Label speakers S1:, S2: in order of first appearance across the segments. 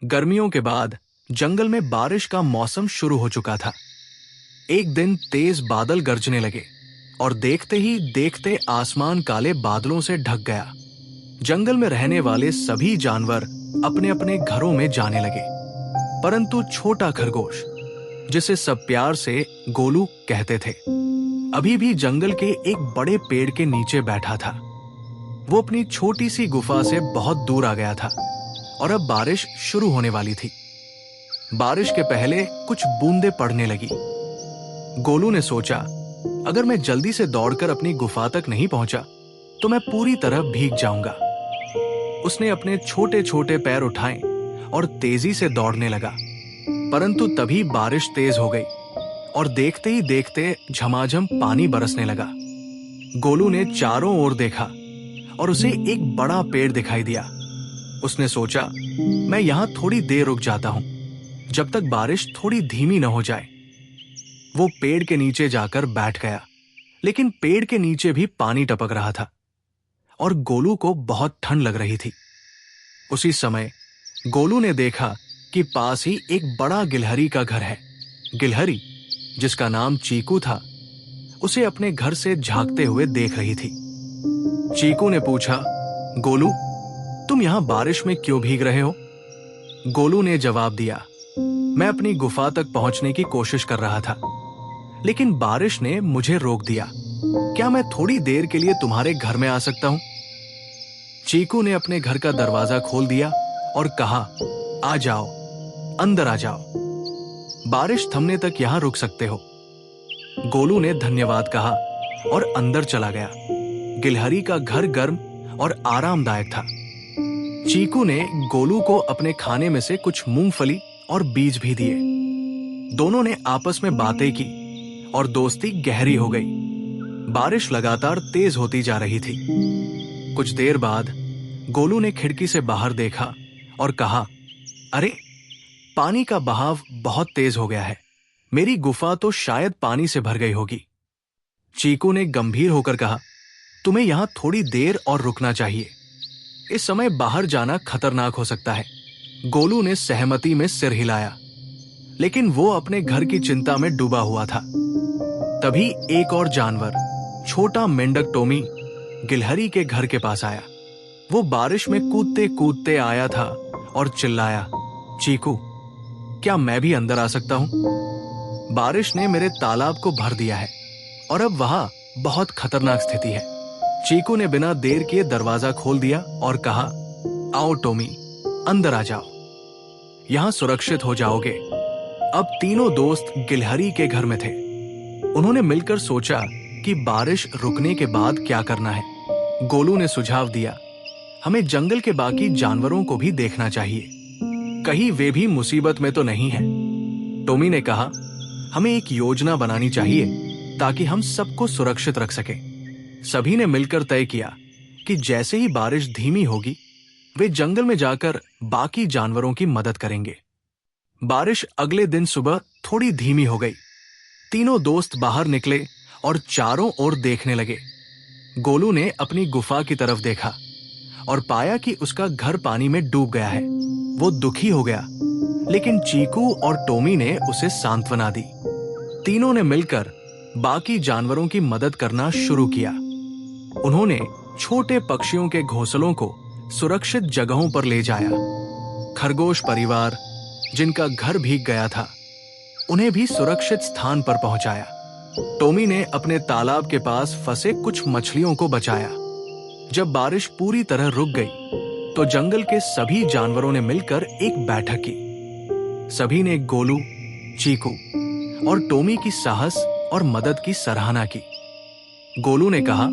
S1: गर्मियों के बाद जंगल में बारिश का मौसम शुरू हो चुका था। एक दिन तेज बादल गरजने लगे और देखते ही देखते आसमान काले बादलों से ढक गया। जंगल में रहने वाले सभी जानवर अपने अपने घरों में जाने लगे, परंतु छोटा खरगोश, जिसे सब प्यार से गोलू कहते थे, अभी भी जंगल के एक बड़े पेड़ के नीचे बैठा था। वो अपनी छोटी सी गुफा से बहुत दूर आ गया था और अब बारिश शुरू होने वाली थी। बारिश के पहले कुछ बूंदें पड़ने लगी। गोलू ने सोचा, अगर मैं जल्दी से दौड़कर अपनी गुफा तक नहीं पहुंचा तो मैं पूरी तरह भीग जाऊंगा। उसने अपने छोटे छोटे पैर उठाए और तेजी से दौड़ने लगा, परंतु तभी बारिश तेज हो गई और देखते ही देखते झमाझम पानी बरसने लगा। गोलू ने चारों ओर देखा और उसे एक बड़ा पेड़ दिखाई दिया। उसने सोचा, मैं यहां थोड़ी देर रुक जाता हूं, जब तक बारिश थोड़ी धीमी न हो जाए। वो पेड़ के नीचे जाकर बैठ गया, लेकिन पेड़ के नीचे भी पानी टपक रहा था और गोलू को बहुत ठंड लग रही थी। उसी समय गोलू ने देखा कि पास ही एक बड़ा गिलहरी का घर है। गिलहरी, जिसका नाम चीकू था, उसे अपने घर से झांकते हुए देख रही थी। चीकू ने पूछा, गोलू, तुम यहां बारिश में क्यों भीग रहे हो? गोलू ने जवाब दिया, मैं अपनी गुफा तक पहुंचने की कोशिश कर रहा था, लेकिन बारिश ने मुझे रोक दिया। क्या मैं थोड़ी देर के लिए तुम्हारे घर में आ सकता हूं? चीकू ने अपने घर का दरवाजा खोल दिया और कहा, आ जाओ, अंदर आ जाओ। बारिश थमने तक यहां रुक सकते हो। गोलू ने धन्यवाद कहा और अंदर चला गया। गिलहरी का घर गर्म और आरामदायक था। चीकू ने गोलू को अपने खाने में से कुछ मूंगफली और बीज भी दिए। दोनों ने आपस में बातें की और दोस्ती गहरी हो गई। बारिश लगातार तेज होती जा रही थी। कुछ देर बाद गोलू ने खिड़की से बाहर देखा और कहा, अरे, पानी का बहाव बहुत तेज हो गया है। मेरी गुफा तो शायद पानी से भर गई होगी। चीकू ने गंभीर होकर कहा, तुम्हें यहां थोड़ी देर और रुकना चाहिए। इस समय बाहर जाना खतरनाक हो सकता है। गोलू ने सहमति में सिर हिलाया, लेकिन वो अपने घर की चिंता में डूबा हुआ था। तभी एक और जानवर, छोटा मेंढक टोमी, गिलहरी के घर के पास आया। वो बारिश में कूदते कूदते आया था और चिल्लाया, चीकू, क्या मैं भी अंदर आ सकता हूं? बारिश ने मेरे तालाब को भर दिया है और अब वहां बहुत खतरनाक स्थिति है। चीकू ने बिना देर किए दरवाजा खोल दिया और कहा, आओ टोमी, अंदर आ जाओ, यहां सुरक्षित हो जाओगे। अब तीनों दोस्त गिलहरी के घर में थे। उन्होंने मिलकर सोचा कि बारिश रुकने के बाद क्या करना है। गोलू ने सुझाव दिया, हमें जंगल के बाकी जानवरों को भी देखना चाहिए, कहीं वे भी मुसीबत में तो नहीं हैं। टोमी ने कहा, हमें एक योजना बनानी चाहिए ताकि हम सबको सुरक्षित रख सकें। सभी ने मिलकर तय किया कि जैसे ही बारिश धीमी होगी, वे जंगल में जाकर बाकी जानवरों की मदद करेंगे। बारिश अगले दिन सुबह थोड़ी धीमी हो गई। तीनों दोस्त बाहर निकले और चारों ओर देखने लगे। गोलू ने अपनी गुफा की तरफ देखा और पाया कि उसका घर पानी में डूब गया है। वो दुखी हो गया, लेकिन चीकू और टोमी ने उसे सांत्वना दी। तीनों ने मिलकर बाकी जानवरों की मदद करना शुरू किया। उन्होंने छोटे पक्षियों के घोंसलों को सुरक्षित जगहों पर ले जाया। खरगोश परिवार, जिनका घर भीग गया था, उन्हें भी सुरक्षित स्थान पर पहुंचाया। टोमी ने अपने तालाब के पास फंसे कुछ मछलियों को बचाया। जब बारिश पूरी तरह रुक गई तो जंगल के सभी जानवरों ने मिलकर एक बैठक की। सभी ने गोलू, चीकू और टोमी की साहस और मदद की सराहना की। गोलू ने कहा,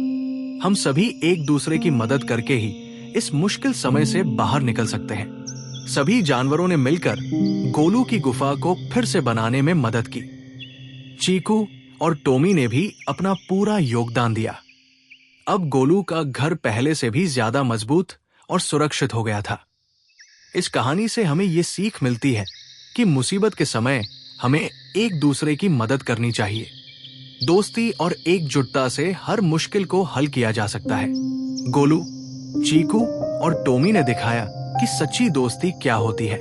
S1: हम सभी एक दूसरे की मदद करके ही इस मुश्किल समय से बाहर निकल सकते हैं। सभी जानवरों ने मिलकर गोलू की गुफा को फिर से बनाने में मदद की। चीकू और टोमी ने भी अपना पूरा योगदान दिया। अब गोलू का घर पहले से भी ज्यादा मजबूत और सुरक्षित हो गया था। इस कहानी से हमें ये सीख मिलती है कि मुसीबत के समय हमें एक दूसरे की मदद करनी चाहिए। दोस्ती और एकजुटता से हर मुश्किल को हल किया जा सकता है। गोलू, चीकू और टोमी ने दिखाया कि सच्ची दोस्ती क्या होती है।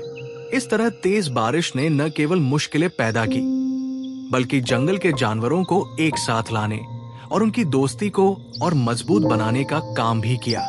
S1: इस तरह तेज बारिश ने न केवल मुश्किलें पैदा की, बल्कि जंगल के जानवरों को एक साथ लाने और उनकी दोस्ती को और मजबूत बनाने का काम भी किया।